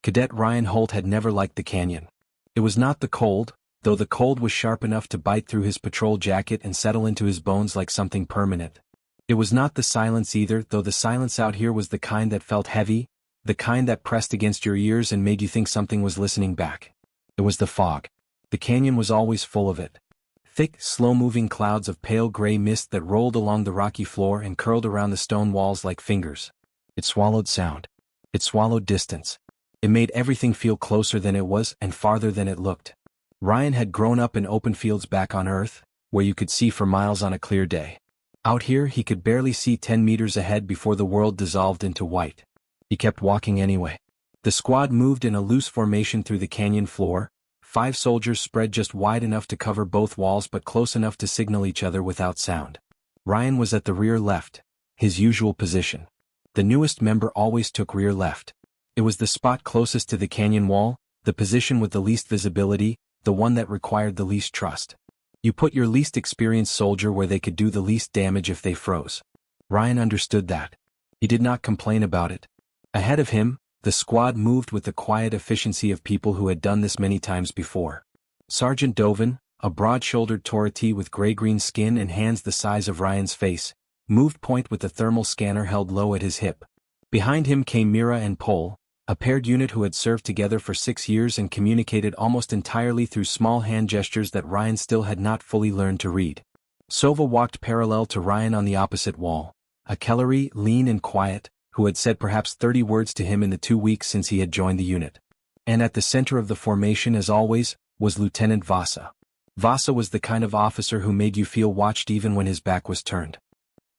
Cadet Ryan Holt had never liked the canyon. It was not the cold, though the cold was sharp enough to bite through his patrol jacket and settle into his bones like something permanent. It was not the silence either, though the silence out here was the kind that felt heavy, the kind that pressed against your ears and made you think something was listening back. It was the fog. The canyon was always full of it. Thick, slow-moving clouds of pale gray mist that rolled along the rocky floor and curled around the stone walls like fingers. It swallowed sound. It swallowed distance. It made everything feel closer than it was and farther than it looked. Ryan had grown up in open fields back on Earth, where you could see for miles on a clear day. Out here he could barely see 10 meters ahead before the world dissolved into white. He kept walking anyway. The squad moved in a loose formation through the canyon floor, 5 soldiers spread just wide enough to cover both walls but close enough to signal each other without sound. Ryan was at the rear left, his usual position. The newest member always took rear left. It was the spot closest to the canyon wall, the position with the least visibility, the one that required the least trust. You put your least experienced soldier where they could do the least damage if they froze. Ryan understood that. He did not complain about it. Ahead of him, the squad moved with the quiet efficiency of people who had done this many times before. Sergeant Dovin, a broad-shouldered Toritee with gray-green skin and hands the size of Ryan's face, moved point with the thermal scanner held low at his hip. Behind him came Mira and Pol, a paired unit who had served together for 6 years and communicated almost entirely through small hand gestures that Ryan still had not fully learned to read. Sova walked parallel to Ryan on the opposite wall, a Kellery, lean and quiet, who had said perhaps 30 words to him in the 2 weeks since he had joined the unit. And at the center of the formation, as always, was Lieutenant Vasa. Vasa was the kind of officer who made you feel watched even when his back was turned.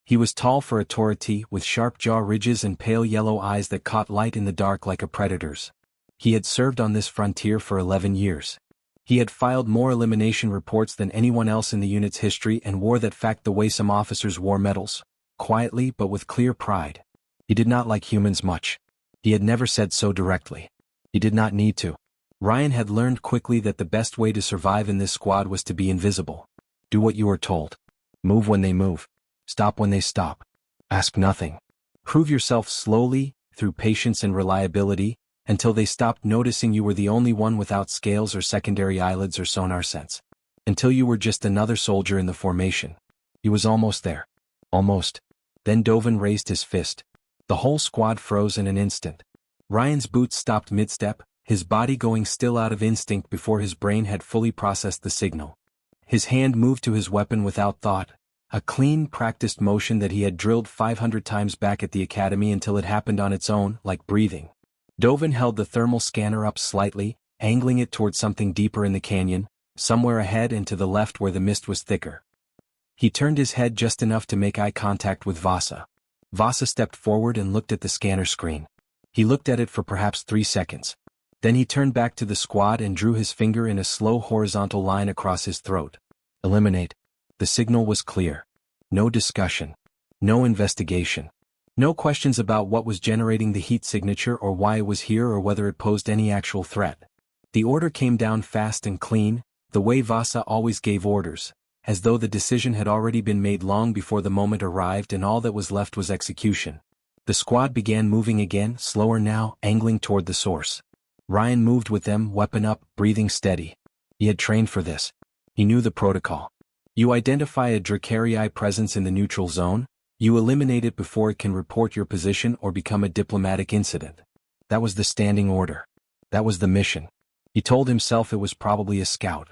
He was tall for a Toritee, with sharp jaw ridges and pale yellow eyes that caught light in the dark like a predator's. He had served on this frontier for 11 years. He had filed more elimination reports than anyone else in the unit's history and wore that fact the way some officers wore medals, quietly but with clear pride. He did not like humans much. He had never said so directly. He did not need to. Ryan had learned quickly that the best way to survive in this squad was to be invisible. Do what you are told. Move when they move. Stop when they stop. Ask nothing. Prove yourself slowly, through patience and reliability, until they stopped noticing you were the only one without scales or secondary eyelids or sonar sense. Until you were just another soldier in the formation. He was almost there. Almost. Then Dovin raised his fist. The whole squad froze in an instant. Ryan's boots stopped mid-step, his body going still out of instinct before his brain had fully processed the signal. His hand moved to his weapon without thought, a clean, practiced motion that he had drilled 500 times back at the academy until it happened on its own, like breathing. Dovin held the thermal scanner up slightly, angling it toward something deeper in the canyon, somewhere ahead and to the left where the mist was thicker. He turned his head just enough to make eye contact with Vasa. Vasa stepped forward and looked at the scanner screen. He looked at it for perhaps 3 seconds. Then he turned back to the squad and drew his finger in a slow horizontal line across his throat. Eliminate. The signal was clear. No discussion. No investigation. No questions about what was generating the heat signature or why it was here or whether it posed any actual threat. The order came down fast and clean, the way Vasa always gave orders, as though the decision had already been made long before the moment arrived and all that was left was execution. The squad began moving again, slower now, angling toward the source. Ryan moved with them, weapon up, breathing steady. He had trained for this. He knew the protocol. You identify a Dracarii presence in the neutral zone, you eliminate it before it can report your position or become a diplomatic incident. That was the standing order. That was the mission. He told himself it was probably a scout.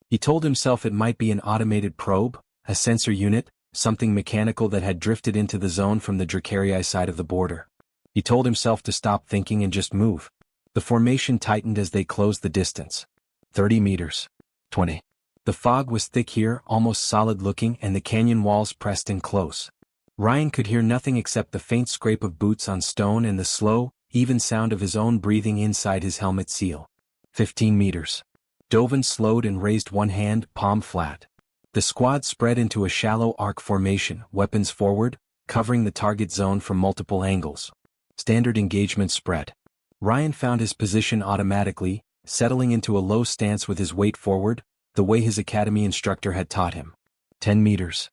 He told himself it might be an automated probe, a sensor unit, something mechanical that had drifted into the zone from the Dracarii side of the border. He told himself to stop thinking and just move. The formation tightened as they closed the distance. 30 meters. 20. The fog was thick here, almost solid-looking, and the canyon walls pressed in close. Ryan could hear nothing except the faint scrape of boots on stone and the slow, even sound of his own breathing inside his helmet seal. 15 meters. Dovin slowed and raised one hand, palm flat. The squad spread into a shallow arc formation, weapons forward, covering the target zone from multiple angles. Standard engagement spread. Ryan found his position automatically, settling into a low stance with his weight forward, the way his academy instructor had taught him. 10 meters.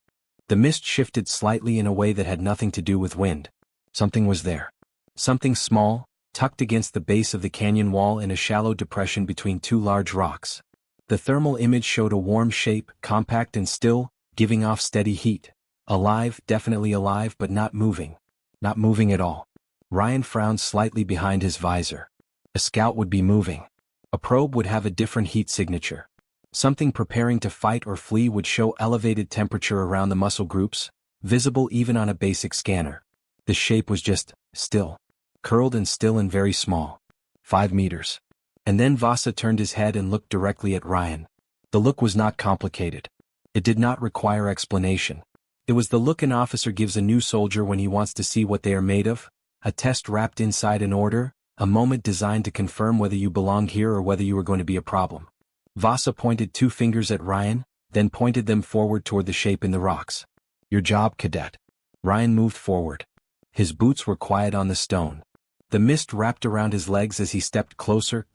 The mist shifted slightly in a way that had nothing to do with wind. Something was there. Something small, tucked against the base of the canyon wall in a shallow depression between two large rocks. The thermal image showed a warm shape, compact and still, giving off steady heat. Alive, definitely alive, but not moving. Not moving at all. Ryan frowned slightly behind his visor. A scout would be moving. A probe would have a different heat signature. Something preparing to fight or flee would show elevated temperature around the muscle groups, visible even on a basic scanner. The shape was just still. Curled and still and very small. 5 meters. And then Vasa turned his head and looked directly at Ryan. The look was not complicated. It did not require explanation. It was the look an officer gives a new soldier when he wants to see what they are made of, a test wrapped inside an order, a moment designed to confirm whether you belong here or whether you are going to be a problem. Vasa pointed 2 fingers at Ryan, then pointed them forward toward the shape in the rocks. Your job, Cadet. Ryan moved forward. His boots were quiet on the stone. The mist wrapped around his legs as he stepped closer,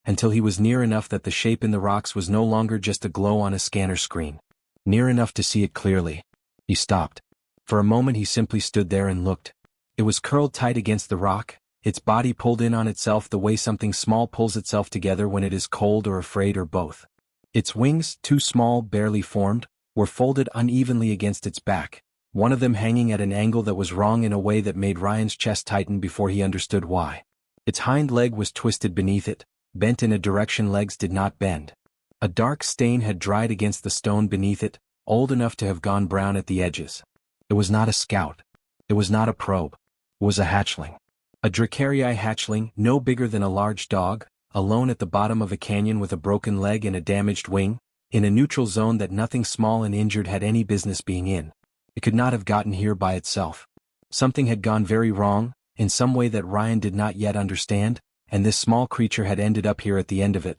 until he was near enough that the shape in the rocks was no longer just a glow on a scanner screen. Near enough to see it clearly. He stopped. For a moment he simply stood there and looked. It was curled tight against the rock, its body pulled in on itself the way something small pulls itself together when it is cold or afraid or both. Its wings, too small, barely formed, were folded unevenly against its back, one of them hanging at an angle that was wrong in a way that made Ryan's chest tighten before he understood why. Its hind leg was twisted beneath it, bent in a direction legs did not bend. A dark stain had dried against the stone beneath it, old enough to have gone brown at the edges. It was not a scout. It was not a probe. It was a hatchling. A Dracarii hatchling, no bigger than a large dog, alone at the bottom of a canyon with a broken leg and a damaged wing, in a neutral zone that nothing small and injured had any business being in. It could not have gotten here by itself. Something had gone very wrong, in some way that Ryan did not yet understand, and this small creature had ended up here at the end of it.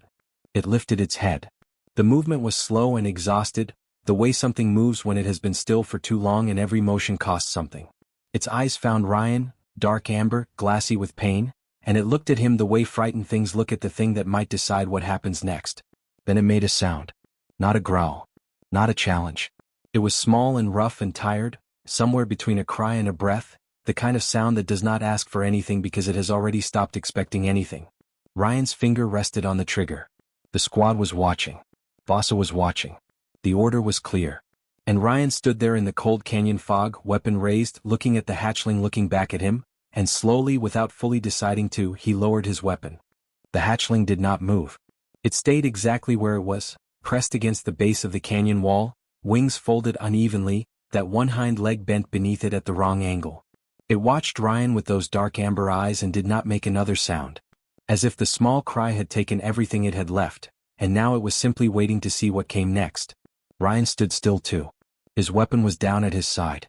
It lifted its head. The movement was slow and exhausted, the way something moves when it has been still for too long and every motion costs something. Its eyes found Ryan, dark amber, glassy with pain, and it looked at him the way frightened things look at the thing that might decide what happens next. Then it made a sound. Not a growl. Not a challenge. It was small and rough and tired, somewhere between a cry and a breath, the kind of sound that does not ask for anything because it has already stopped expecting anything. Ryan's finger rested on the trigger. The squad was watching. Vasa was watching. The order was clear. And Ryan stood there in the cold canyon fog, weapon raised, looking at the hatchling looking back at him, and slowly, without fully deciding to, he lowered his weapon. The hatchling did not move. It stayed exactly where it was, pressed against the base of the canyon wall, wings folded unevenly, that one hind leg bent beneath it at the wrong angle. It watched Ryan with those dark amber eyes and did not make another sound. As if the small cry had taken everything it had left, and now it was simply waiting to see what came next. Ryan stood still too. His weapon was down at his side.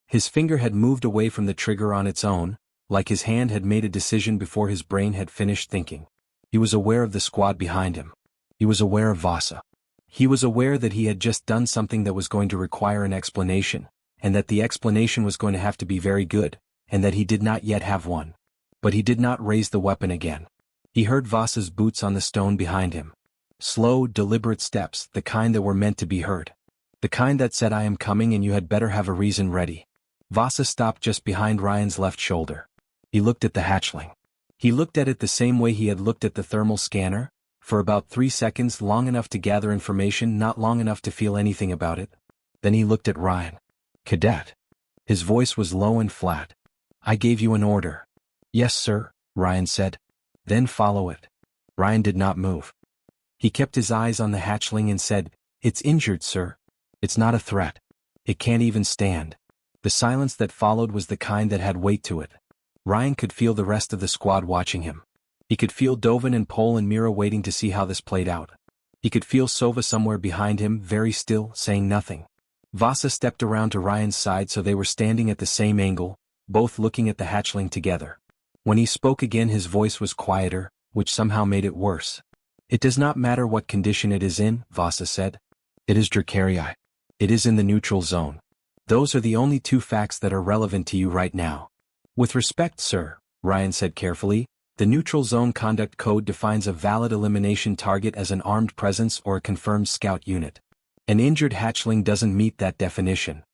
His finger had moved away from the trigger on its own, like his hand had made a decision before his brain had finished thinking. He was aware of the squad behind him. He was aware of Vasa. He was aware that he had just done something that was going to require an explanation, and that the explanation was going to have to be very good, and that he did not yet have one. But he did not raise the weapon again. He heard Vasa's boots on the stone behind him. Slow, deliberate steps, the kind that were meant to be heard. The kind that said, "I am coming and you had better have a reason ready." Vasa stopped just behind Ryan's left shoulder. He looked at the hatchling. He looked at it the same way he had looked at the thermal scanner, for about 3 seconds, long enough to gather information, not long enough to feel anything about it. Then he looked at Ryan. "Cadet." His voice was low and flat. "I gave you an order." "Yes, sir," Ryan said. "Then follow it." Ryan did not move. He kept his eyes on the hatchling and said, "It's injured, sir. It's not a threat. It can't even stand." The silence that followed was the kind that had weight to it. Ryan could feel the rest of the squad watching him. He could feel Dovin and Pol and Mira waiting to see how this played out. He could feel Sova somewhere behind him, very still, saying nothing. Vasa stepped around to Ryan's side so they were standing at the same angle, both looking at the hatchling together. When he spoke again his voice was quieter, which somehow made it worse. "It does not matter what condition it is in," Vasa said. "It is Dracarii. It is in the neutral zone. Those are the only 2 facts that are relevant to you right now." "With respect, sir," Ryan said carefully, "the neutral zone conduct code defines a valid elimination target as an armed presence or a confirmed scout unit. An injured hatchling doesn't meet that definition."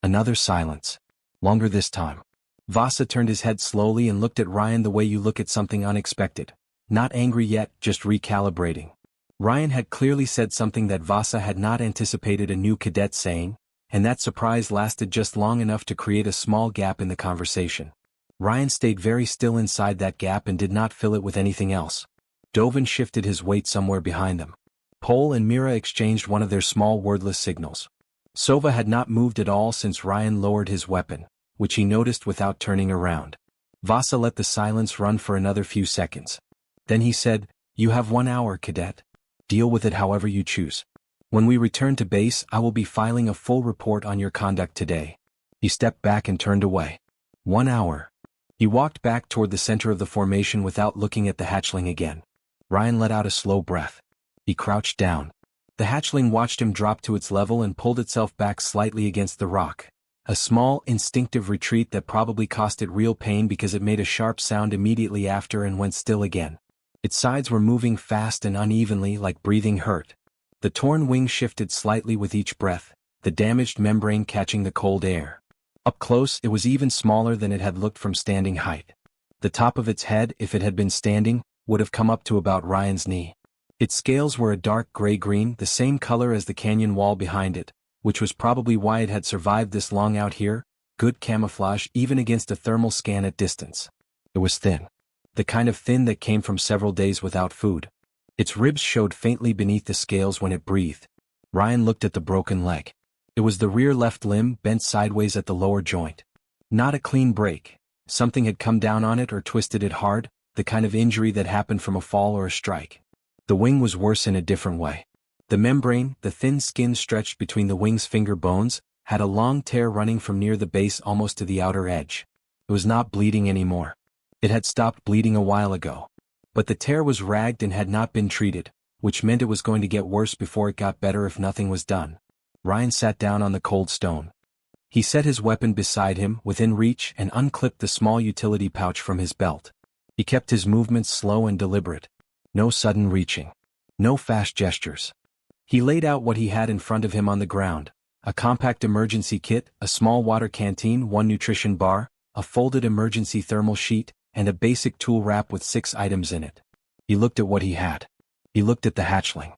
Another silence. Longer this time. Vasa turned his head slowly and looked at Ryan the way you look at something unexpected. Not angry yet, just recalibrating. Ryan had clearly said something that Vasa had not anticipated a new cadet saying, and that surprise lasted just long enough to create a small gap in the conversation. Ryan stayed very still inside that gap and did not fill it with anything else. Dovin shifted his weight somewhere behind them. Pol and Mira exchanged one of their small wordless signals. Sova had not moved at all since Ryan lowered his weapon, which he noticed without turning around. Vasa let the silence run for another few seconds. Then he said, "You have 1 hour, Cadet. Deal with it however you choose. When we return to base, I will be filing a full report on your conduct today." He stepped back and turned away. 1 hour. He walked back toward the center of the formation without looking at the hatchling again. Ryan let out a slow breath. He crouched down. The hatchling watched him drop to its level and pulled itself back slightly against the rock. A small, instinctive retreat that probably cost it real pain because it made a sharp sound immediately after and went still again. Its sides were moving fast and unevenly like breathing hurt. The torn wing shifted slightly with each breath, the damaged membrane catching the cold air. Up close, it was even smaller than it had looked from standing height. The top of its head, if it had been standing, would have come up to about Ryan's knee. Its scales were a dark gray-green, the same color as the canyon wall behind it, which was probably why it had survived this long out here, good camouflage even against a thermal scan at distance. It was thin. The kind of thin that came from several days without food. Its ribs showed faintly beneath the scales when it breathed. Ryan looked at the broken leg. It was the rear left limb bent sideways at the lower joint. Not a clean break. Something had come down on it or twisted it hard, the kind of injury that happened from a fall or a strike. The wing was worse in a different way. The membrane, the thin skin stretched between the wing's finger bones, had a long tear running from near the base almost to the outer edge. It was not bleeding anymore. It had stopped bleeding a while ago. But the tear was ragged and had not been treated, which meant it was going to get worse before it got better if nothing was done. Ryan sat down on the cold stone. He set his weapon beside him, within reach, and unclipped the small utility pouch from his belt. He kept his movements slow and deliberate. No sudden reaching. No fast gestures. He laid out what he had in front of him on the ground. A compact emergency kit, a small water canteen, 1 nutrition bar, a folded emergency thermal sheet, and a basic tool wrap with 6 items in it. He looked at what he had. He looked at the hatchling.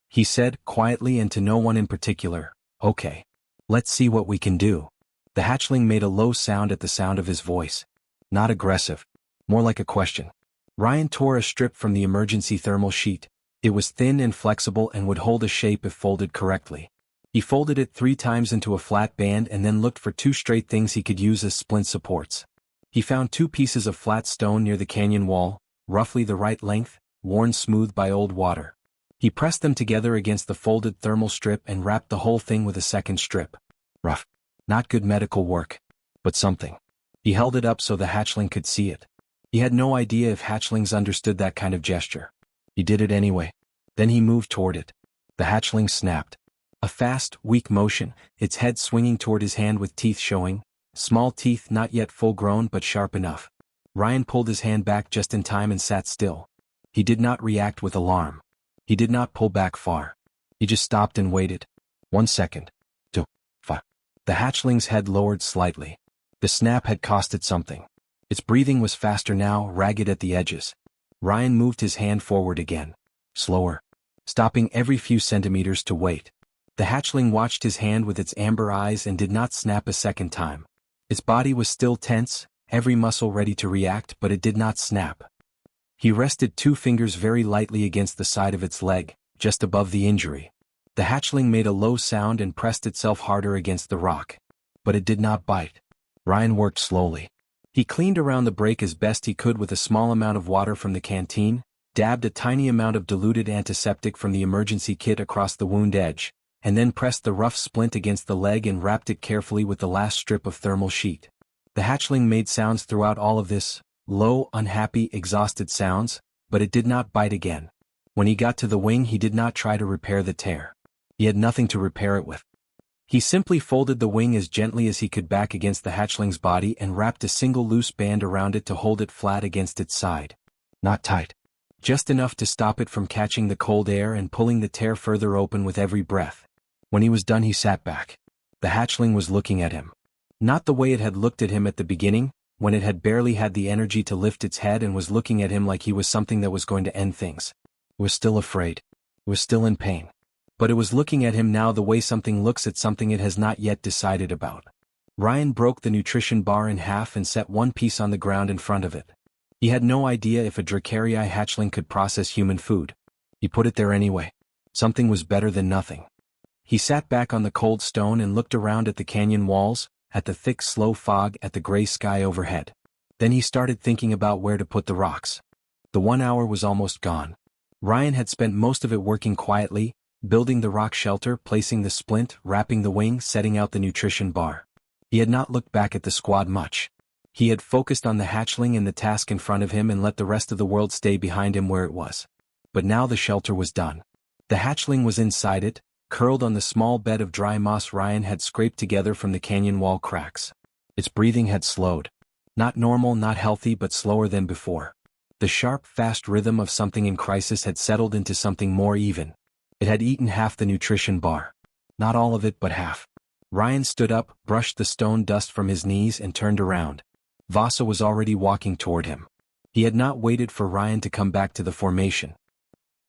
He said, quietly and to no one in particular, "Okay. Let's see what we can do." The hatchling made a low sound at the sound of his voice. Not aggressive. More like a question. Ryan tore a strip from the emergency thermal sheet. It was thin and flexible and would hold a shape if folded correctly. He folded it 3 times into a flat band and then looked for 2 straight things he could use as splint supports. He found 2 pieces of flat stone near the canyon wall, roughly the right length, worn smooth by old water. He pressed them together against the folded thermal strip and wrapped the whole thing with a second strip. Rough. Not good medical work. But something. He held it up so the hatchling could see it. He had no idea if hatchlings understood that kind of gesture. He did it anyway. Then he moved toward it. The hatchling snapped. A fast, weak motion, its head swinging toward his hand with teeth showing, small teeth not yet full-grown but sharp enough. Ryan pulled his hand back just in time and sat still. He did not react with alarm. He did not pull back far. He just stopped and waited. 1 second. 2. 5. The hatchling's head lowered slightly. The snap had cost it something. Its breathing was faster now, ragged at the edges. Ryan moved his hand forward again. Slower. Stopping every few centimeters to wait. The hatchling watched his hand with its amber eyes and did not snap a second time. Its body was still tense, every muscle ready to react, but it did not snap. He rested 2 fingers very lightly against the side of its leg, just above the injury. The hatchling made a low sound and pressed itself harder against the rock. But it did not bite. Ryan worked slowly. He cleaned around the break as best he could with a small amount of water from the canteen, dabbed a tiny amount of diluted antiseptic from the emergency kit across the wound edge, and then pressed the rough splint against the leg and wrapped it carefully with the last strip of thermal sheet. The hatchling made sounds throughout all of this, low, unhappy, exhausted sounds, but it did not bite again. When he got to the wing, he did not try to repair the tear. He had nothing to repair it with. He simply folded the wing as gently as he could back against the hatchling's body and wrapped a single loose band around it to hold it flat against its side. Not tight. Just enough to stop it from catching the cold air and pulling the tear further open with every breath. When he was done, he sat back. The hatchling was looking at him. Not the way it had looked at him at the beginning, when it had barely had the energy to lift its head and was looking at him like he was something that was going to end things. It was still afraid. It was still in pain. But it was looking at him now the way something looks at something it has not yet decided about. Ryan broke the nutrition bar in half and set one piece on the ground in front of it. He had no idea if a Dracarii hatchling could process human food. He put it there anyway. Something was better than nothing. He sat back on the cold stone and looked around at the canyon walls, at the thick slow fog, at the gray sky overhead. Then he started thinking about where to put the rocks. The 1 hour was almost gone. Ryan had spent most of it working quietly, building the rock shelter, placing the splint, wrapping the wing, setting out the nutrition bar. He had not looked back at the squad much. He had focused on the hatchling and the task in front of him and let the rest of the world stay behind him where it was. But now the shelter was done. The hatchling was inside it, curled on the small bed of dry moss Ryan had scraped together from the canyon wall cracks. Its breathing had slowed. Not normal, not healthy, but slower than before. The sharp, fast rhythm of something in crisis had settled into something more even. It had eaten half the nutrition bar. Not all of it, but half. Ryan stood up, brushed the stone dust from his knees and turned around. Vasa was already walking toward him. He had not waited for Ryan to come back to the formation.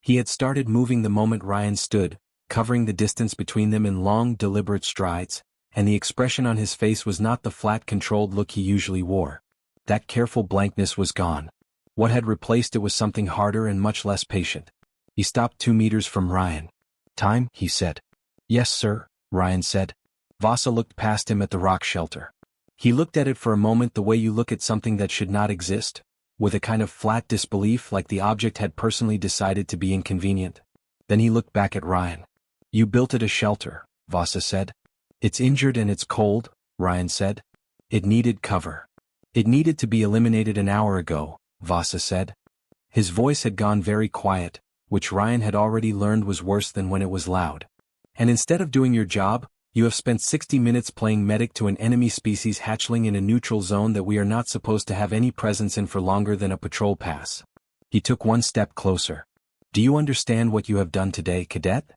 He had started moving the moment Ryan stood, covering the distance between them in long, deliberate strides, and the expression on his face was not the flat, controlled look he usually wore. That careful blankness was gone. What had replaced it was something harder and much less patient. He stopped 2 meters from Ryan. "Time?" he said. "Yes, sir," Ryan said. Vasa looked past him at the rock shelter. He looked at it for a moment the way you look at something that should not exist, with a kind of flat disbelief, like the object had personally decided to be inconvenient. Then he looked back at Ryan. "You built it a shelter," Vasa said. "It's injured and it's cold," Ryan said. "It needed cover. It needed to be eliminated an hour ago," Vasa said. His voice had gone very quiet, which Ryan had already learned was worse than when it was loud. "And instead of doing your job, you have spent 60 minutes playing medic to an enemy species hatchling in a neutral zone that we are not supposed to have any presence in for longer than a patrol pass." He took one step closer. "Do you understand what you have done today, Cadet?"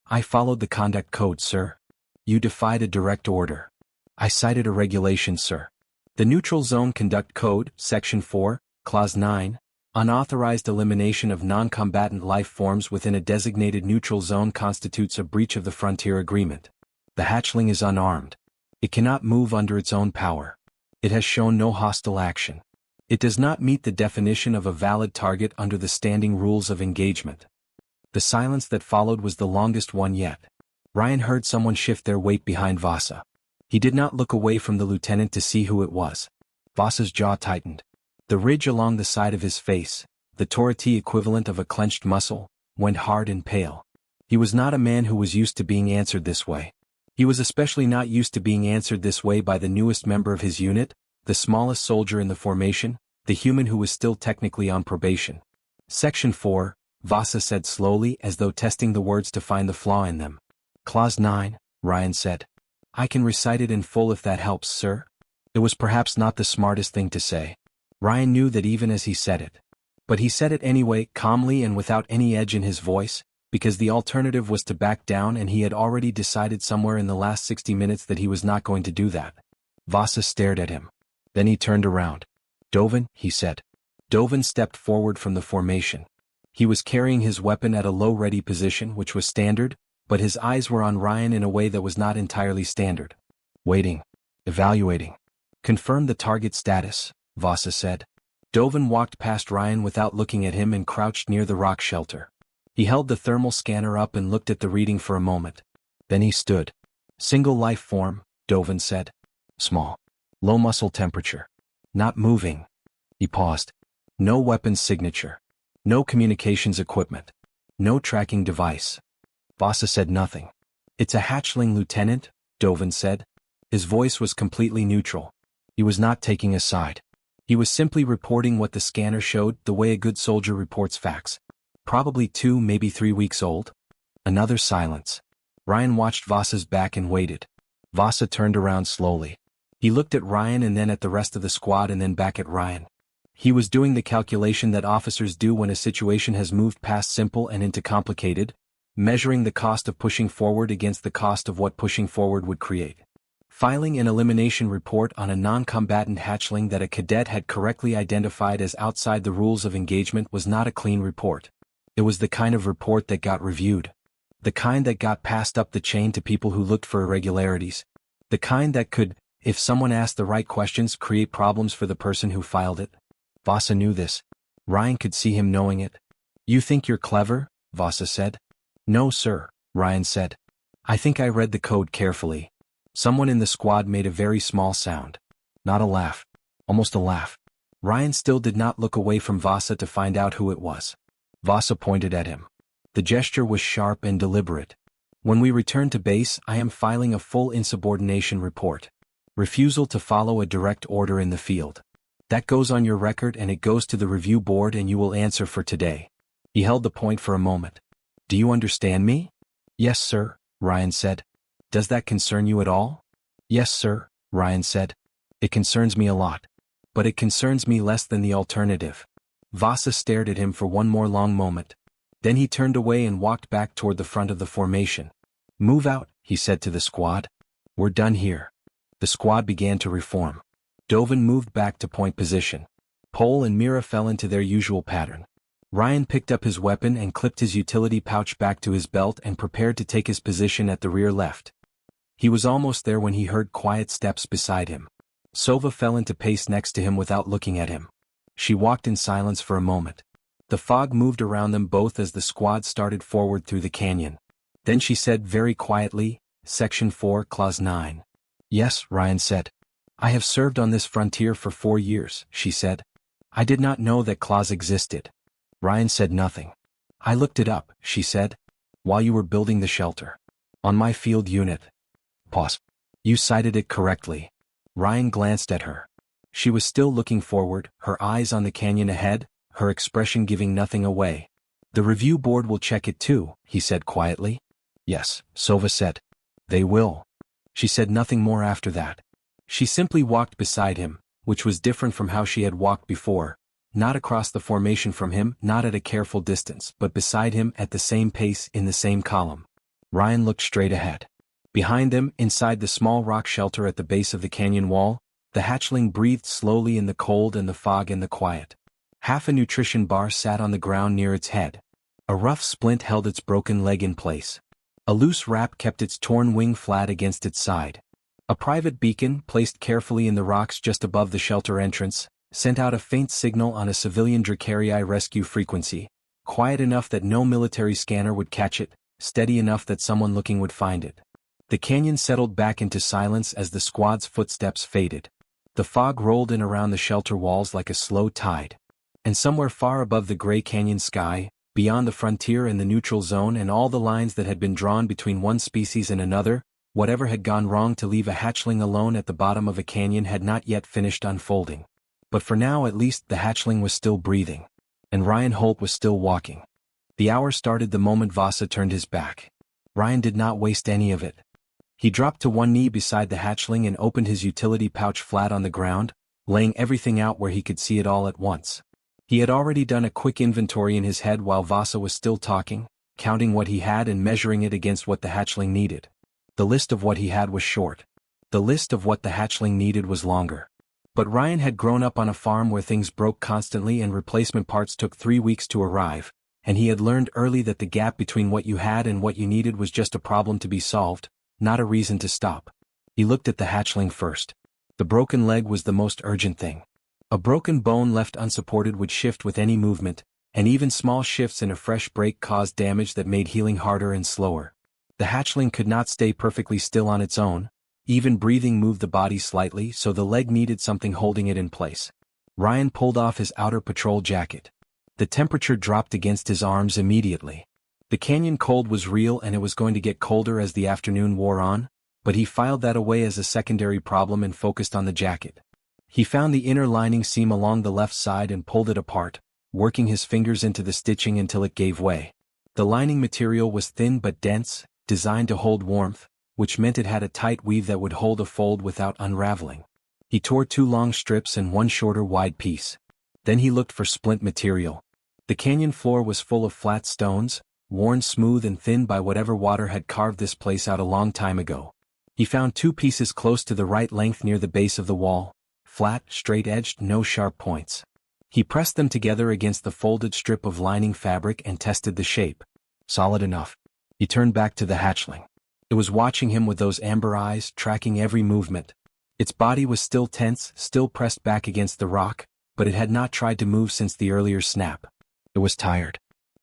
"I followed the conduct code, sir." "You defied a direct order." "I cited a regulation, sir." "The Neutral Zone Conduct Code, Section 4, Clause 9, unauthorized elimination of non-combatant life forms within a designated neutral zone constitutes a breach of the Frontier Agreement. The hatchling is unarmed. It cannot move under its own power. It has shown no hostile action. It does not meet the definition of a valid target under the standing rules of engagement." The silence that followed was the longest one yet. Ryan heard someone shift their weight behind Vasa. He did not look away from the lieutenant to see who it was. Vasa's jaw tightened. The ridge along the side of his face, the torati equivalent of a clenched muscle, went hard and pale. He was not a man who was used to being answered this way. He was especially not used to being answered this way by the newest member of his unit, the smallest soldier in the formation, the human who was still technically on probation. "Section 4, Vasa said slowly, as though testing the words to find the flaw in them. "Clause 9, Ryan said. "I can recite it in full if that helps, sir." It was perhaps not the smartest thing to say. Ryan knew that even as he said it. But he said it anyway, calmly and without any edge in his voice, because the alternative was to back down, and he had already decided somewhere in the last 60 minutes that he was not going to do that. Vasa stared at him. Then he turned around. "Dovin," he said. Dovin stepped forward from the formation. He was carrying his weapon at a low ready position, which was standard, but his eyes were on Ryan in a way that was not entirely standard. "Waiting. Evaluating. Confirm the target status," Vasa said. Dovin walked past Ryan without looking at him and crouched near the rock shelter. He held the thermal scanner up and looked at the reading for a moment. Then he stood. "Single life form," Dovin said. "Small. Low muscle temperature. Not moving." He paused. "No weapons signature. No communications equipment. No tracking device." Vasa said nothing. "It's a hatchling, Lieutenant," Dovin said. His voice was completely neutral. He was not taking a side. He was simply reporting what the scanner showed, the way a good soldier reports facts. Probably 2, maybe 3 weeks old. Another silence. Ryan watched Vasa's back and waited. Vasa turned around slowly. He looked at Ryan and then at the rest of the squad and then back at Ryan. He was doing the calculation that officers do when a situation has moved past simple and into complicated, measuring the cost of pushing forward against the cost of what pushing forward would create. Filing an elimination report on a non-combatant hatchling that a cadet had correctly identified as outside the rules of engagement was not a clean report. It was the kind of report that got reviewed. The kind that got passed up the chain to people who looked for irregularities. The kind that could, if someone asked the right questions, create problems for the person who filed it. Vasa knew this. Ryan could see him knowing it. "You think you're clever?" Vasa said. "No, sir," Ryan said. "I think I read the code carefully." Someone in the squad made a very small sound. Not a laugh. Almost a laugh. Ryan still did not look away from Vasa to find out who it was. Vasa pointed at him. The gesture was sharp and deliberate. "When we return to base, I am filing a full insubordination report. Refusal to follow a direct order in the field. That goes on your record and it goes to the review board and you will answer for today." He held the point for a moment. "Do you understand me?" "Yes, sir," Ryan said. "Does that concern you at all?" "Yes, sir," Ryan said. "It concerns me a lot. But it concerns me less than the alternative." Vasa stared at him for one more long moment. Then he turned away and walked back toward the front of the formation. "Move out," he said to the squad. "We're done here." The squad began to reform. Dovin moved back to point position. Pole and Mira fell into their usual pattern. Ryan picked up his weapon and clipped his utility pouch back to his belt and prepared to take his position at the rear left. He was almost there when he heard quiet steps beside him. Sova fell into pace next to him without looking at him. She walked in silence for a moment. The fog moved around them both as the squad started forward through the canyon. Then she said very quietly, "Section 4, Clause 9. "Yes," Ryan said. "I have served on this frontier for 4 years," she said. "I did not know that clause existed." Ryan said nothing. "I looked it up," she said, "while you were building the shelter. On my field unit." Pause. "You cited it correctly." Ryan glanced at her. She was still looking forward, her eyes on the canyon ahead, her expression giving nothing away. "The review board will check it too," he said quietly. "Yes," Sova said. "They will." She said nothing more after that. She simply walked beside him, which was different from how she had walked before, not across the formation from him, not at a careful distance, but beside him at the same pace in the same column. Ryan looked straight ahead. Behind them, inside the small rock shelter at the base of the canyon wall, the hatchling breathed slowly in the cold and the fog and the quiet. Half a nutrition bar sat on the ground near its head. A rough splint held its broken leg in place. A loose wrap kept its torn wing flat against its side. A private beacon, placed carefully in the rocks just above the shelter entrance, sent out a faint signal on a civilian Dracarii rescue frequency, quiet enough that no military scanner would catch it, steady enough that someone looking would find it. The canyon settled back into silence as the squad's footsteps faded. The fog rolled in around the shelter walls like a slow tide. And somewhere far above the gray canyon sky, beyond the frontier and the neutral zone and all the lines that had been drawn between one species and another, whatever had gone wrong to leave a hatchling alone at the bottom of a canyon had not yet finished unfolding. But for now at least the hatchling was still breathing. And Ryan Holt was still walking. The hour started the moment Vasa turned his back. Ryan did not waste any of it. He dropped to one knee beside the hatchling and opened his utility pouch flat on the ground, laying everything out where he could see it all at once. He had already done a quick inventory in his head while Vasa was still talking, counting what he had and measuring it against what the hatchling needed. The list of what he had was short. The list of what the hatchling needed was longer. But Ryan had grown up on a farm where things broke constantly and replacement parts took 3 weeks to arrive, and he had learned early that the gap between what you had and what you needed was just a problem to be solved, not a reason to stop. He looked at the hatchling first. The broken leg was the most urgent thing. A broken bone left unsupported would shift with any movement, and even small shifts in a fresh break caused damage that made healing harder and slower. The hatchling could not stay perfectly still on its own. Even breathing moved the body slightly, so the leg needed something holding it in place. Ryan pulled off his outer patrol jacket. The temperature dropped against his arms immediately. The canyon cold was real and it was going to get colder as the afternoon wore on, but he filed that away as a secondary problem and focused on the jacket. He found the inner lining seam along the left side and pulled it apart, working his fingers into the stitching until it gave way. The lining material was thin but dense, designed to hold warmth, which meant it had a tight weave that would hold a fold without unraveling. He tore 2 long strips and 1 shorter wide piece. Then he looked for splint material. The canyon floor was full of flat stones, worn smooth and thin by whatever water had carved this place out a long time ago. He found two pieces close to the right length near the base of the wall, flat, straight-edged, no sharp points. He pressed them together against the folded strip of lining fabric and tested the shape. Solid enough. He turned back to the hatchling. It was watching him with those amber eyes, tracking every movement. Its body was still tense, still pressed back against the rock, but it had not tried to move since the earlier snap. It was tired.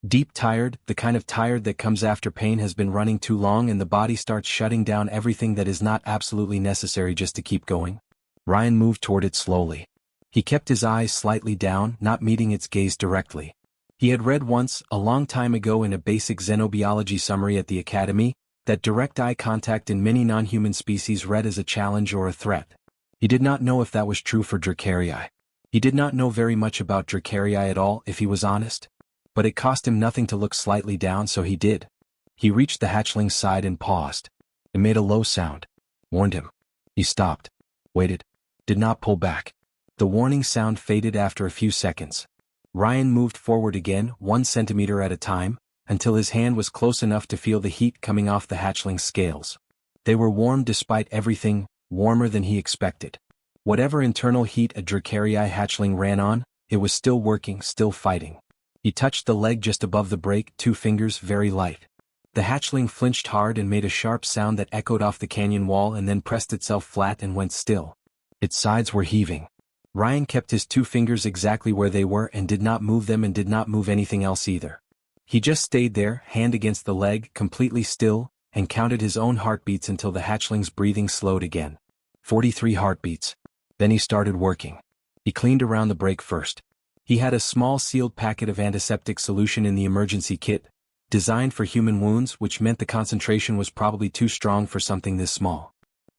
Deep tired, the kind of tired that comes after pain has been running too long and the body starts shutting down everything that is not absolutely necessary just to keep going. Ryan moved toward it slowly. He kept his eyes slightly down, not meeting its gaze directly. He had read once, a long time ago in a basic xenobiology summary at the Academy, that direct eye contact in many non-human species read as a challenge or a threat. He did not know if that was true for Dracarii. He did not know very much about Dracarii at all, if he was honest. But it cost him nothing to look slightly down, so he did. He reached the hatchling's side and paused. It made a low sound. Warned him. He stopped. Waited. Did not pull back. The warning sound faded after a few seconds. Ryan moved forward again, 1 centimeter at a time, until his hand was close enough to feel the heat coming off the hatchling's scales. They were warm despite everything, warmer than he expected. Whatever internal heat a Dracarii hatchling ran on, it was still working, still fighting. He touched the leg just above the break, 2 fingers, very light. The hatchling flinched hard and made a sharp sound that echoed off the canyon wall and then pressed itself flat and went still. Its sides were heaving. Ryan kept his 2 fingers exactly where they were and did not move them and did not move anything else either. He just stayed there, hand against the leg, completely still, and counted his own heartbeats until the hatchling's breathing slowed again. 43 heartbeats. Then he started working. He cleaned around the break first. He had a small sealed packet of antiseptic solution in the emergency kit, designed for human wounds, which meant the concentration was probably too strong for something this small.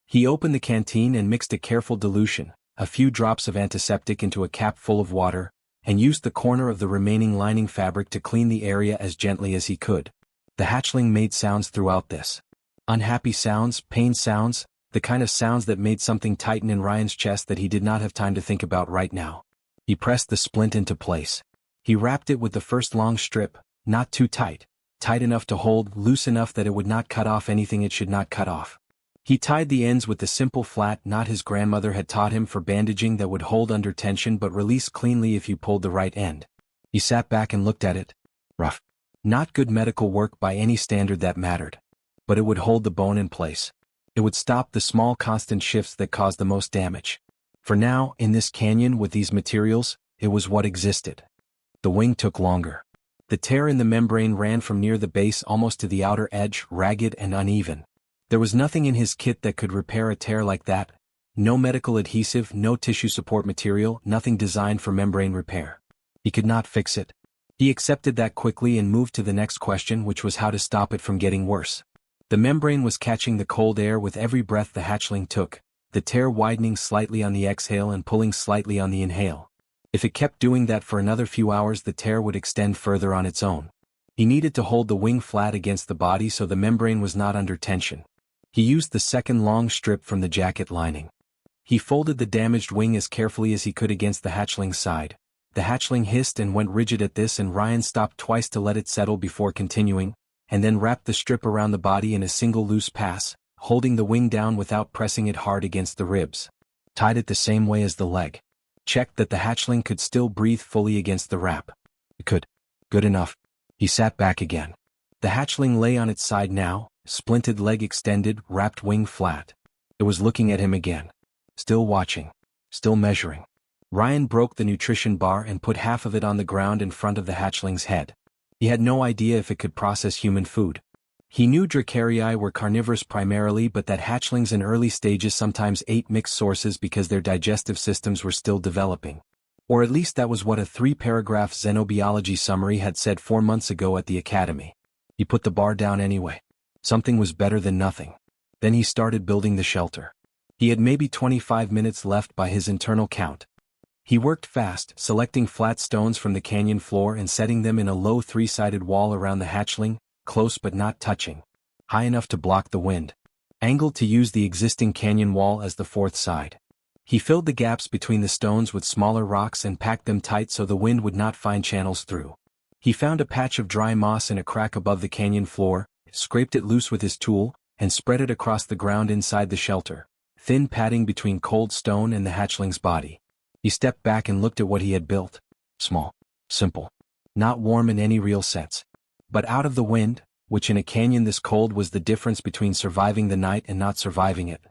He opened the canteen and mixed a careful dilution, a few drops of antiseptic into a cap full of water, and used the corner of the remaining lining fabric to clean the area as gently as he could. The hatchling made sounds throughout this. Unhappy sounds, pain sounds, the kind of sounds that made something tighten in Ryan's chest that he did not have time to think about right now. He pressed the splint into place. He wrapped it with the first long strip, not too tight, tight enough to hold, loose enough that it would not cut off anything it should not cut off. He tied the ends with the simple flat knot his grandmother had taught him for bandaging that would hold under tension but release cleanly if you pulled the right end. He sat back and looked at it. Rough. Not good medical work by any standard that mattered. But it would hold the bone in place. It would stop the small constant shifts that caused the most damage. For now, in this canyon with these materials, it was what existed. The wing took longer. The tear in the membrane ran from near the base almost to the outer edge, ragged and uneven. There was nothing in his kit that could repair a tear like that. No medical adhesive, no tissue support material, nothing designed for membrane repair. He could not fix it. He accepted that quickly and moved to the next question, which was how to stop it from getting worse. The membrane was catching the cold air with every breath the hatchling took, the tear widening slightly on the exhale and pulling slightly on the inhale. If it kept doing that for another few hours, the tear would extend further on its own. He needed to hold the wing flat against the body so the membrane was not under tension. He used the second long strip from the jacket lining. He folded the damaged wing as carefully as he could against the hatchling's side. The hatchling hissed and went rigid at this, and Ryan stopped twice to let it settle before continuing, and then wrapped the strip around the body in a single loose pass, holding the wing down without pressing it hard against the ribs. Tied it the same way as the leg. Checked that the hatchling could still breathe fully against the wrap. It could. Good enough. He sat back again. The hatchling lay on its side now, splinted leg extended, wrapped wing flat. It was looking at him again. Still watching. Still measuring. Ryan broke the nutrition bar and put half of it on the ground in front of the hatchling's head. He had no idea if it could process human food. He knew Dracarii were carnivorous primarily, but that hatchlings in early stages sometimes ate mixed sources because their digestive systems were still developing. Or at least that was what a 3-paragraph xenobiology summary had said 4 months ago at the Academy. He put the bar down anyway. Something was better than nothing. Then he started building the shelter. He had maybe 25 minutes left by his internal count. He worked fast, selecting flat stones from the canyon floor and setting them in a low 3-sided wall around the hatchling, close but not touching. High enough to block the wind. Angled to use the existing canyon wall as the 4th side. He filled the gaps between the stones with smaller rocks and packed them tight so the wind would not find channels through. He found a patch of dry moss in a crack above the canyon floor, scraped it loose with his tool, and spread it across the ground inside the shelter, thin padding between cold stone and the hatchling's body. He stepped back and looked at what he had built. Small. Simple. Not warm in any real sense. But out of the wind, which in a canyon this cold was the difference between surviving the night and not surviving it.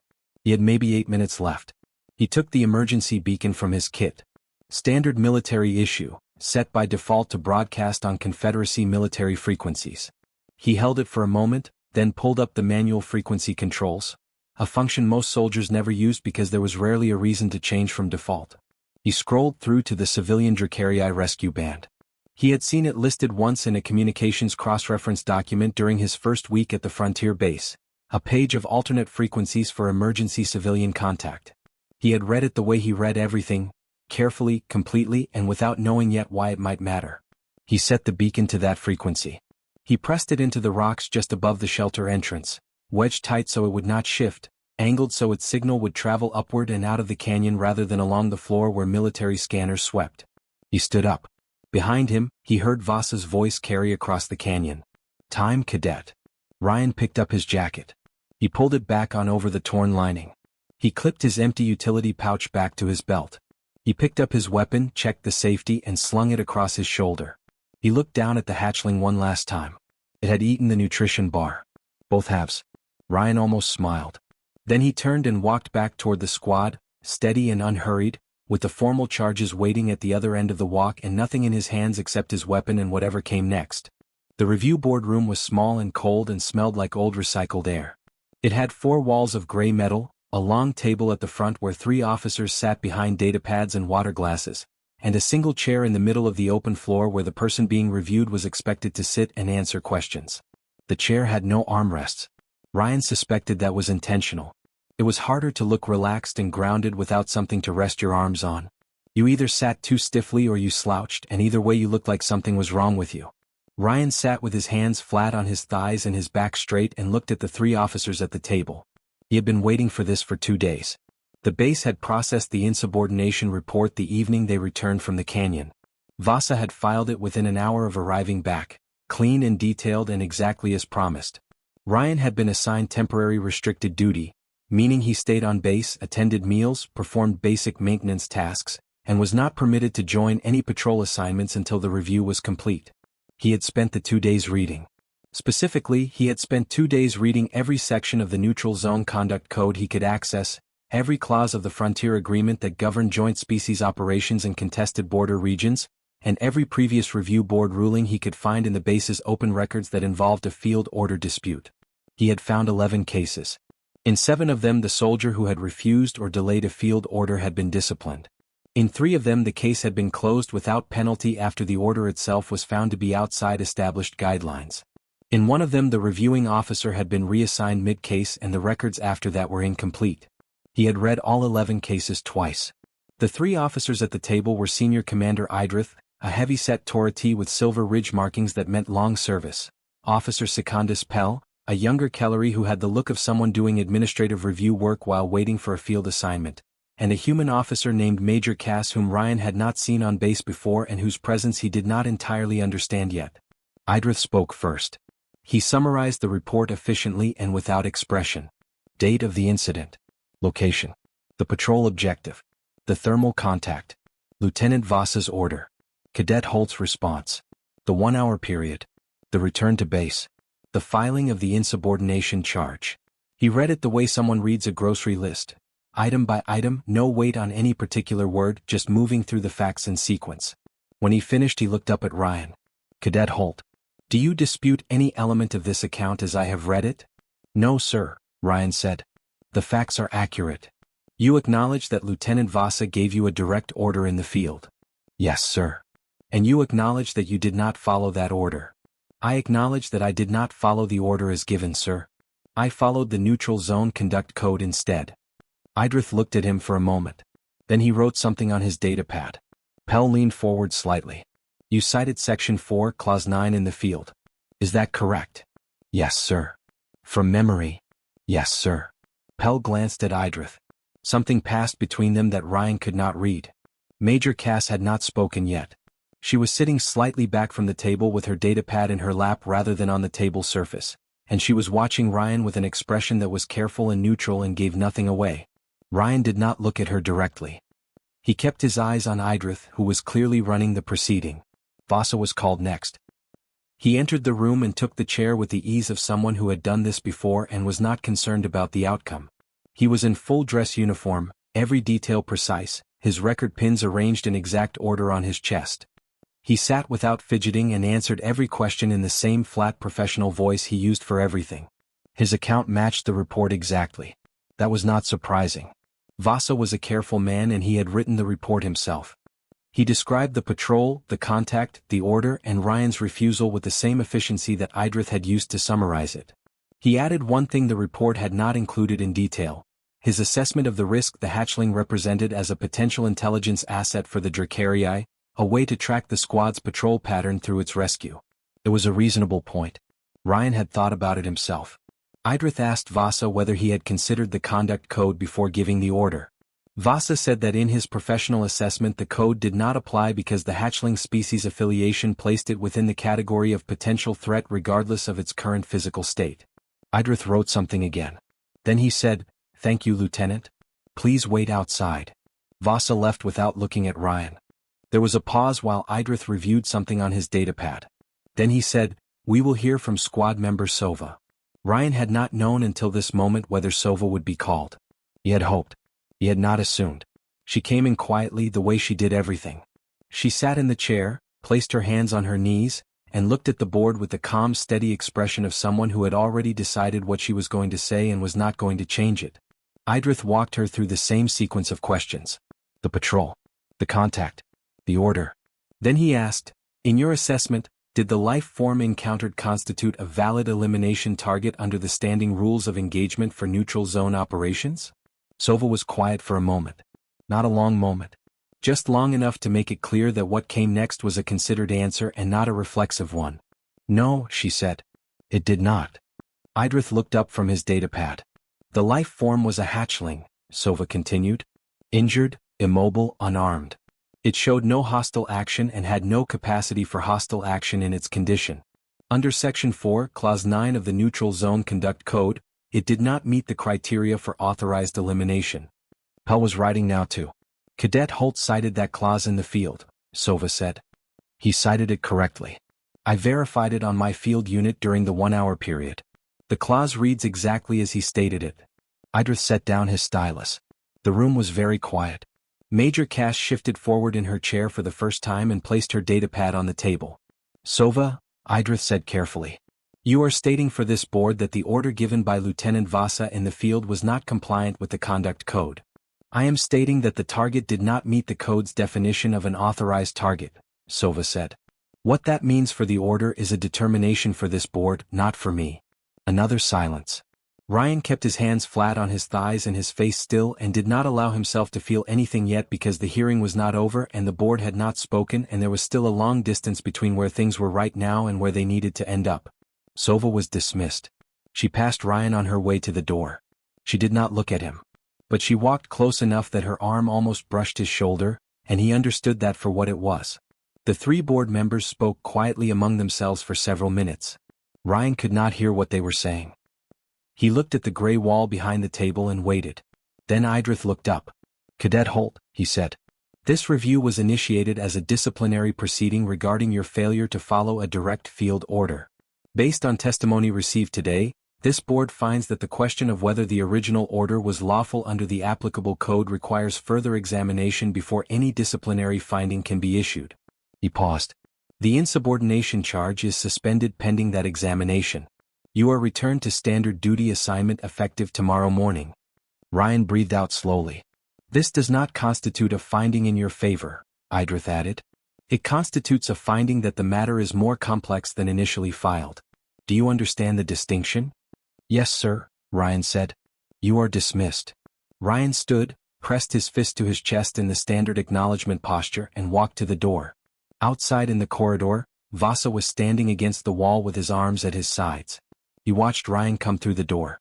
He had maybe 8 minutes left. He took the emergency beacon from his kit. Standard military issue, set by default to broadcast on Confederacy military frequencies. He held it for a moment, then pulled up the manual frequency controls, a function most soldiers never used because there was rarely a reason to change from default. He scrolled through to the civilian Dracarii rescue band. He had seen it listed once in a communications cross-reference document during his first week at the frontier base, a page of alternate frequencies for emergency civilian contact. He had read it the way he read everything, carefully, completely, and without knowing yet why it might matter. He set the beacon to that frequency. He pressed it into the rocks just above the shelter entrance, wedged tight so it would not shift, angled so its signal would travel upward and out of the canyon rather than along the floor where military scanners swept. He stood up. Behind him, he heard Vasa's voice carry across the canyon. "Time, Cadet." Ryan picked up his jacket. He pulled it back on over the torn lining. He clipped his empty utility pouch back to his belt. He picked up his weapon, checked the safety, and slung it across his shoulder. He looked down at the hatchling one last time. It had eaten the nutrition bar. Both halves. Ryan almost smiled. Then he turned and walked back toward the squad, steady and unhurried, with the formal charges waiting at the other end of the walk and nothing in his hands except his weapon and whatever came next. The review board room was small and cold and smelled like old recycled air. It had 4 walls of gray metal, a long table at the front where 3 officers sat behind datapads and water glasses, and a single chair in the middle of the open floor where the person being reviewed was expected to sit and answer questions. The chair had no armrests. Ryan suspected that was intentional. It was harder to look relaxed and grounded without something to rest your arms on. You either sat too stiffly or you slouched, and either way you looked like something was wrong with you. Ryan sat with his hands flat on his thighs and his back straight and looked at the 3 officers at the table. He had been waiting for this for 2 days. The base had processed the insubordination report the evening they returned from the canyon. Vasa had filed it within an hour of arriving back, clean and detailed and exactly as promised. Ryan had been assigned temporary restricted duty, meaning he stayed on base, attended meals, performed basic maintenance tasks, and was not permitted to join any patrol assignments until the review was complete. He had spent the 2 days reading. Specifically, he had spent 2 days reading every section of the Neutral Zone Conduct Code he could access, every clause of the Frontier Agreement that governed joint species operations in contested border regions, and every previous review board ruling he could find in the base's open records that involved a field order dispute. He had found 11 cases. In 7 of them the soldier who had refused or delayed a field order had been disciplined. In 3 of them the case had been closed without penalty after the order itself was found to be outside established guidelines. In 1 of them the reviewing officer had been reassigned mid-case and the records after that were incomplete. He had read all 11 cases twice. The 3 officers at the table were Senior Commander Idrith, a heavy-set Torati with silver ridge markings that meant long service, Officer Secundus Pell, a younger Kellery who had the look of someone doing administrative review work while waiting for a field assignment, and a human officer named Major Cass whom Ryan had not seen on base before and whose presence he did not entirely understand yet. Idrith spoke first. He summarized the report efficiently and without expression. Date of the incident. Location. The patrol objective. The thermal contact. Lieutenant Vasa's order. Cadet Holt's response. The 1-hour period. The return to base. The filing of the insubordination charge. He read it the way someone reads a grocery list. Item by item, no weight on any particular word, just moving through the facts in sequence. When he finished he looked up at Ryan. Cadet Holt. Do you dispute any element of this account as I have read it? No, sir, Ryan said. The facts are accurate. You acknowledge that Lieutenant Vasa gave you a direct order in the field? Yes, sir. And you acknowledge that you did not follow that order? I acknowledge that I did not follow the order as given, sir. I followed the Neutral Zone Conduct Code instead. Idrith looked at him for a moment. Then he wrote something on his datapad. Pell leaned forward slightly. You cited Section 4, Clause 9 in the field. Is that correct? Yes, sir. From memory? Yes, sir. Pell glanced at Idrith. Something passed between them that Ryan could not read. Major Cass had not spoken yet. She was sitting slightly back from the table with her datapad in her lap rather than on the table surface, and she was watching Ryan with an expression that was careful and neutral and gave nothing away. Ryan did not look at her directly. He kept his eyes on Idrith, who was clearly running the proceeding. Vasa was called next. He entered the room and took the chair with the ease of someone who had done this before and was not concerned about the outcome. He was in full dress uniform, every detail precise, his record pins arranged in exact order on his chest. He sat without fidgeting and answered every question in the same flat professional voice he used for everything. His account matched the report exactly. That was not surprising. Vasa was a careful man and he had written the report himself. He described the patrol, the contact, the order, and Ryan's refusal with the same efficiency that Idrith had used to summarize it. He added one thing the report had not included in detail: his assessment of the risk the hatchling represented as a potential intelligence asset for the Dracarii, a way to track the squad's patrol pattern through its rescue. It was a reasonable point. Ryan had thought about it himself. Idrith asked Vasa whether he had considered the conduct code before giving the order. Vasa said that in his professional assessment the code did not apply because the hatchling species affiliation placed it within the category of potential threat regardless of its current physical state. Idrith wrote something again. Then he said, "Thank you, Lieutenant. Please wait outside." Vasa left without looking at Ryan. There was a pause while Idrith reviewed something on his datapad. Then he said, "We will hear from squad member Sova." Ryan had not known until this moment whether Sova would be called. He had hoped. He had not assumed. She came in quietly the way she did everything. She sat in the chair, placed her hands on her knees, and looked at the board with the calm, steady expression of someone who had already decided what she was going to say and was not going to change it. Idrith walked her through the same sequence of questions. The patrol. The contact. The order. Then he asked, "In your assessment, did the life form encountered constitute a valid elimination target under the standing rules of engagement for neutral zone operations?" Sova was quiet for a moment. Not a long moment. Just long enough to make it clear that what came next was a considered answer and not a reflexive one. "No," she said. "It did not." Idrith looked up from his datapad. "The life form was a hatchling," Sova continued. "Injured, immobile, unarmed. It showed no hostile action and had no capacity for hostile action in its condition. Under Section 4, Clause 9 of the Neutral Zone Conduct Code, it did not meet the criteria for authorized elimination." Pell was writing now too. "Cadet Holt cited that clause in the field," Sova said. "He cited it correctly. I verified it on my field unit during the 1-hour period. The clause reads exactly as he stated it." Idrith set down his stylus. The room was very quiet. Major Cash shifted forward in her chair for the first time and placed her datapad on the table. "Sova," Idrith said carefully, "you are stating for this board that the order given by Lieutenant Vasa in the field was not compliant with the conduct code. I am stating that the target did not meet the code's definition of an authorized target," Sova said. "What that means for the order is a determination for this board, not for me." Another silence. Ryan kept his hands flat on his thighs and his face still and did not allow himself to feel anything yet because the hearing was not over and the board had not spoken and there was still a long distance between where things were right now and where they needed to end up. Sova was dismissed. She passed Ryan on her way to the door. She did not look at him. But she walked close enough that her arm almost brushed his shoulder, and he understood that for what it was. The 3 board members spoke quietly among themselves for several minutes. Ryan could not hear what they were saying. He looked at the gray wall behind the table and waited. Then Idrith looked up. "Cadet Holt," he said. "This review was initiated as a disciplinary proceeding regarding your failure to follow a direct field order. Based on testimony received today, this board finds that the question of whether the original order was lawful under the applicable code requires further examination before any disciplinary finding can be issued." He paused. "The insubordination charge is suspended pending that examination. You are returned to standard duty assignment effective tomorrow morning." Ryan breathed out slowly. "This does not constitute a finding in your favor," Idrith added. "It constitutes a finding that the matter is more complex than initially filed. Do you understand the distinction?" "Yes, sir," Ryan said. "You are dismissed." Ryan stood, pressed his fist to his chest in the standard acknowledgement posture and walked to the door. Outside in the corridor, Vasa was standing against the wall with his arms at his sides. He watched Ryan come through the door.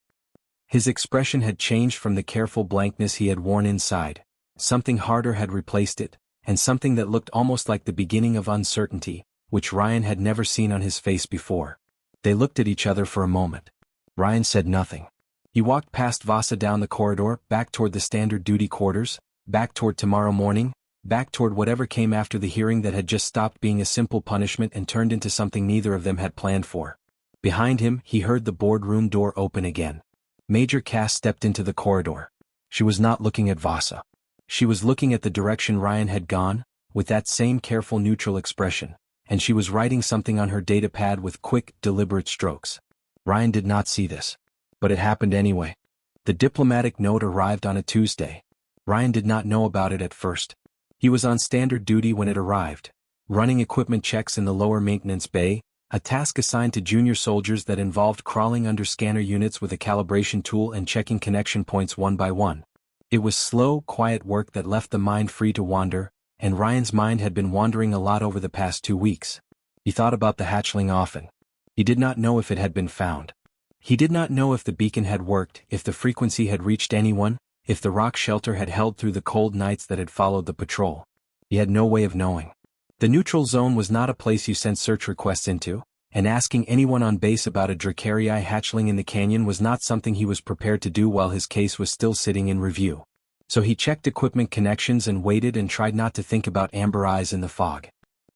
His expression had changed from the careful blankness he had worn inside. Something harder had replaced it, and something that looked almost like the beginning of uncertainty, which Ryan had never seen on his face before. They looked at each other for a moment. Ryan said nothing. He walked past Vasa down the corridor, back toward the standard duty quarters, back toward tomorrow morning, back toward whatever came after the hearing that had just stopped being a simple punishment and turned into something neither of them had planned for. Behind him, he heard the boardroom door open again. Major Cass stepped into the corridor. She was not looking at Vasa. She was looking at the direction Ryan had gone, with that same careful neutral expression, and she was writing something on her datapad with quick, deliberate strokes. Ryan did not see this. But it happened anyway. The diplomatic note arrived on a Tuesday. Ryan did not know about it at first. He was on standard duty when it arrived, running equipment checks in the lower maintenance bay, a task assigned to junior soldiers that involved crawling under scanner units with a calibration tool and checking connection points one by one. It was slow, quiet work that left the mind free to wander, and Ryan's mind had been wandering a lot over the past 2 weeks. He thought about the hatchling often. He did not know if it had been found. He did not know if the beacon had worked, if the frequency had reached anyone, if the rock shelter had held through the cold nights that had followed the patrol. He had no way of knowing. The neutral zone was not a place you sent search requests into, and asking anyone on base about a Dracarii hatchling in the canyon was not something he was prepared to do while his case was still sitting in review. So he checked equipment connections and waited and tried not to think about amber eyes in the fog.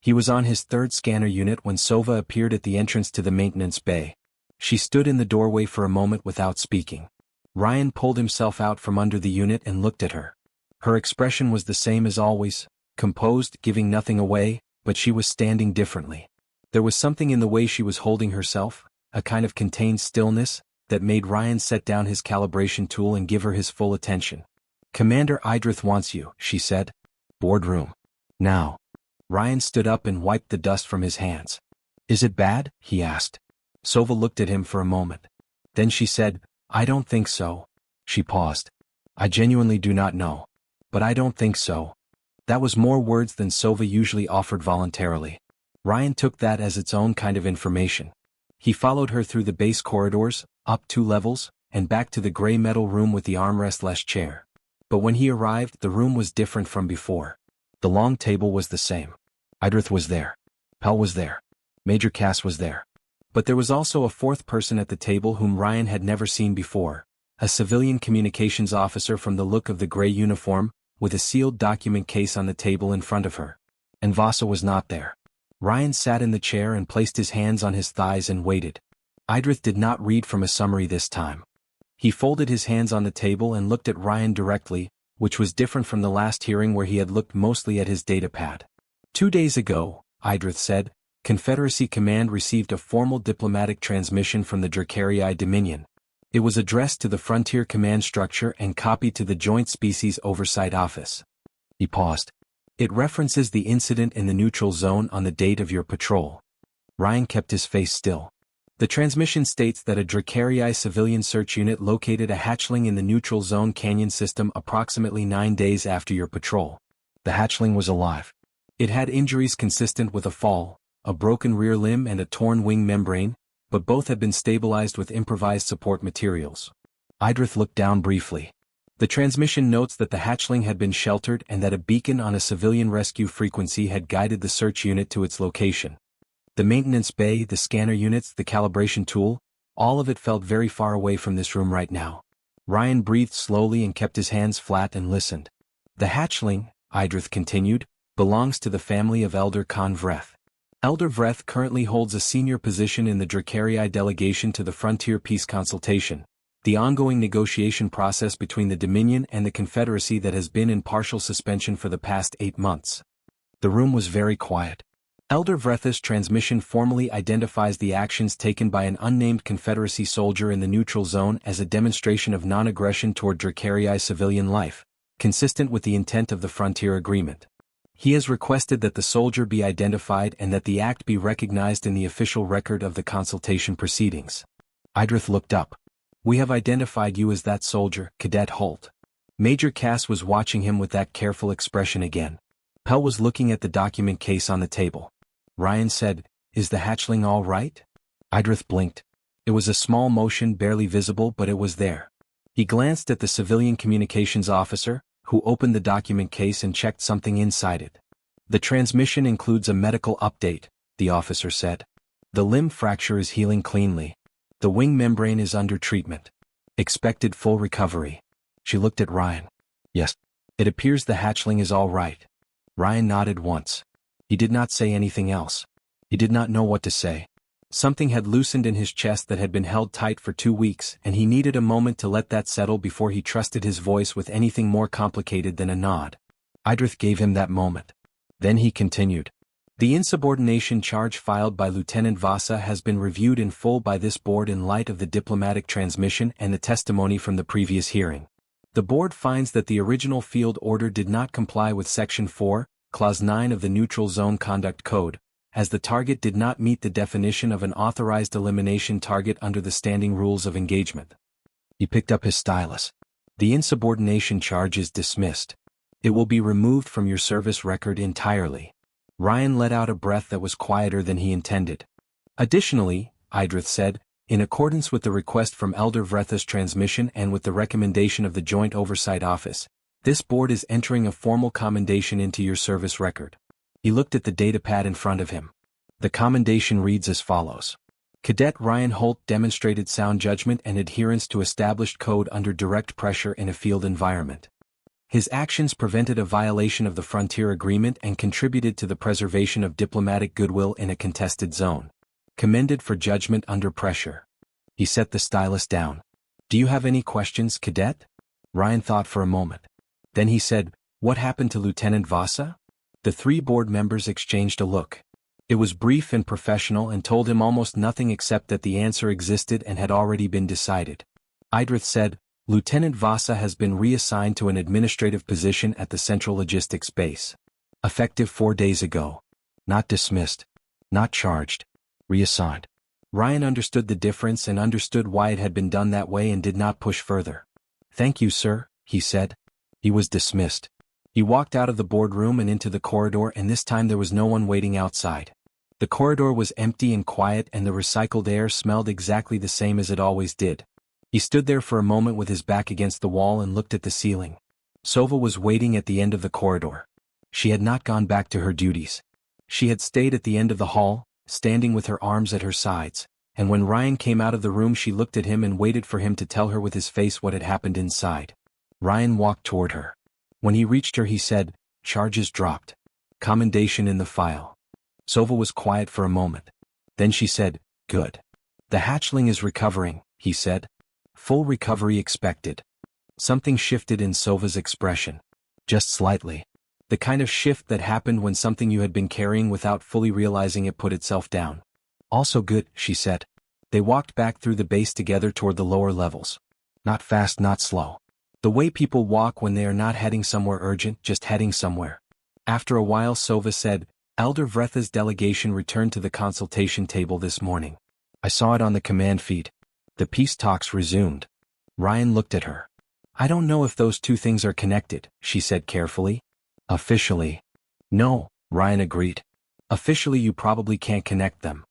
He was on his third scanner unit when Sova appeared at the entrance to the maintenance bay. She stood in the doorway for a moment without speaking. Ryan pulled himself out from under the unit and looked at her. Her expression was the same as always, composed, giving nothing away, but she was standing differently. There was something in the way she was holding herself, a kind of contained stillness, that made Ryan set down his calibration tool and give her his full attention. "Commander Idrith wants you," she said. "Boardroom. Now." Ryan stood up and wiped the dust from his hands. "Is it bad?" he asked. Sova looked at him for a moment. Then she said, "I don't think so." She paused. "I genuinely do not know. But I don't think so." That was more words than Sova usually offered voluntarily. Ryan took that as its own kind of information. He followed her through the base corridors, up 2 levels, and back to the gray metal room with the armrest-less chair. But when he arrived, the room was different from before. The long table was the same. Idrith was there. Pell was there. Major Cass was there. But there was also a fourth person at the table whom Ryan had never seen before, a civilian communications officer from the look of the gray uniform, with a sealed document case on the table in front of her. And Vasa was not there. Ryan sat in the chair and placed his hands on his thighs and waited. Idrith did not read from a summary this time. He folded his hands on the table and looked at Ryan directly, which was different from the last hearing where he had looked mostly at his datapad. 2 days ago, Idrith said, Confederacy Command received a formal diplomatic transmission from the Dracarii Dominion. It was addressed to the Frontier Command Structure and copied to the Joint Species Oversight Office. He paused. It references the incident in the neutral zone on the date of your patrol. Ryan kept his face still. The transmission states that a Dracarii civilian search unit located a hatchling in the neutral zone canyon system approximately 9 days after your patrol. The hatchling was alive. It had injuries consistent with a fall, a broken rear limb and a torn wing membrane, but both had been stabilized with improvised support materials. Idrith looked down briefly. The transmission notes that the hatchling had been sheltered and that a beacon on a civilian rescue frequency had guided the search unit to its location. The maintenance bay, the scanner units, the calibration tool, all of it felt very far away from this room right now. Ryan breathed slowly and kept his hands flat and listened. The hatchling, Idrith continued, belongs to the family of Elder Khan Vreth. Elder Vreth currently holds a senior position in the Dracarii delegation to the Frontier Peace Consultation, the ongoing negotiation process between the Dominion and the Confederacy that has been in partial suspension for the past 8 months. The room was very quiet. Elder Vreth's transmission formally identifies the actions taken by an unnamed Confederacy soldier in the neutral zone as a demonstration of non-aggression toward Dracarii civilian life, consistent with the intent of the Frontier Agreement. He has requested that the soldier be identified and that the act be recognized in the official record of the consultation proceedings. Idrith looked up. "We have identified you as that soldier, Cadet Holt." Major Cass was watching him with that careful expression again. Pell was looking at the document case on the table. Ryan said, "Is the hatchling all right?" Idrith blinked. It was a small motion barely visible, but it was there. He glanced at the civilian communications officer, who opened the document case and checked something inside it. "The transmission includes a medical update," the officer said. "The limb fracture is healing cleanly. The wing membrane is under treatment. Expected full recovery. She looked at Ryan. Yes. It appears the hatchling is all right. Ryan nodded once. He did not say anything else. He did not know what to say. Something had loosened in his chest that had been held tight for 2 weeks, and he needed a moment to let that settle before he trusted his voice with anything more complicated than a nod. Idrith gave him that moment. Then he continued. The insubordination charge filed by Lieutenant Vasa has been reviewed in full by this board in light of the diplomatic transmission and the testimony from the previous hearing. The board finds that the original field order did not comply with Section 4, Clause 9 of the Neutral Zone Conduct Code, as the target did not meet the definition of an authorized elimination target under the standing rules of engagement. He picked up his stylus. The insubordination charge is dismissed. It will be removed from your service record entirely. Ryan let out a breath that was quieter than he intended. Additionally, Idrith said, in accordance with the request from Elder Vretha's transmission and with the recommendation of the Joint Oversight Office, this board is entering a formal commendation into your service record. He looked at the datapad in front of him. The commendation reads as follows. Cadet Ryan Holt demonstrated sound judgment and adherence to established code under direct pressure in a field environment. His actions prevented a violation of the Frontier Agreement and contributed to the preservation of diplomatic goodwill in a contested zone. Commended for judgment under pressure. He set the stylus down. Do you have any questions, Cadet? Ryan thought for a moment. Then he said, What happened to Lieutenant Vasa? The 3 board members exchanged a look. It was brief and professional and told him almost nothing except that the answer existed and had already been decided. Idrith said, Lieutenant Vasa has been reassigned to an administrative position at the Central Logistics Base. Effective 4 days ago. Not dismissed. Not charged. Reassigned. Ryan understood the difference and understood why it had been done that way and did not push further. Thank you, sir, he said. He was dismissed. He walked out of the boardroom and into the corridor, and this time there was no one waiting outside. The corridor was empty and quiet, and the recycled air smelled exactly the same as it always did. He stood there for a moment with his back against the wall and looked at the ceiling. Sova was waiting at the end of the corridor. She had not gone back to her duties. She had stayed at the end of the hall, standing with her arms at her sides, and when Ryan came out of the room she looked at him and waited for him to tell her with his face what had happened inside. Ryan walked toward her. When he reached her he said, Charges dropped. Commendation in the file. Sova was quiet for a moment. Then she said, Good. The hatchling is recovering, he said. Full recovery expected. Something shifted in Sova's expression. Just slightly. The kind of shift that happened when something you had been carrying without fully realizing it put itself down. Also good, she said. They walked back through the base together toward the lower levels. Not fast, not slow. The way people walk when they are not heading somewhere urgent, just heading somewhere. After a while Sova said, Elder Vretha's delegation returned to the consultation table this morning. I saw it on the command feed. The peace talks resumed. Ryan looked at her. I don't know if those 2 things are connected, she said carefully. Officially. No, Ryan agreed. Officially you probably can't connect them.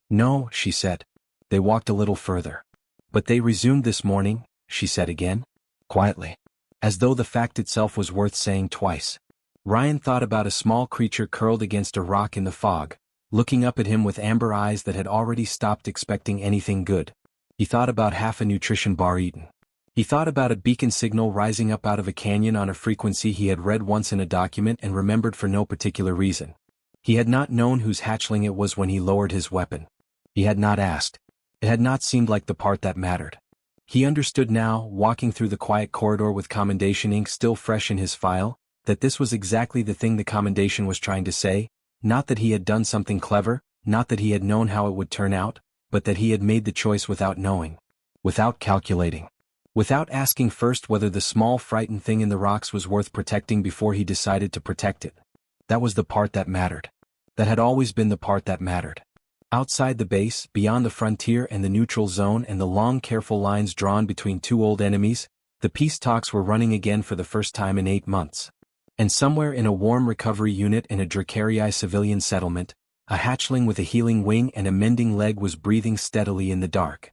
No, she said. They walked a little further. But they resumed this morning, she said again. Quietly. As though the fact itself was worth saying twice. Ryan thought about a small creature curled against a rock in the fog, looking up at him with amber eyes that had already stopped expecting anything good. He thought about half a nutrition bar eaten. He thought about a beacon signal rising up out of a canyon on a frequency he had read once in a document and remembered for no particular reason. He had not known whose hatchling it was when he lowered his weapon. He had not asked. It had not seemed like the part that mattered. He understood now, walking through the quiet corridor with commendation ink still fresh in his file, that this was exactly the thing the commendation was trying to say, not that he had done something clever, not that he had known how it would turn out, but that he had made the choice without knowing. Without calculating. Without asking first whether the small frightened thing in the rocks was worth protecting before he decided to protect it. That was the part that mattered. That had always been the part that mattered. Outside the base, beyond the frontier and the neutral zone and the long careful lines drawn between 2 old enemies, the peace talks were running again for the first time in 8 months. And somewhere in a warm recovery unit in a Dracarii civilian settlement, a hatchling with a healing wing and a mending leg was breathing steadily in the dark.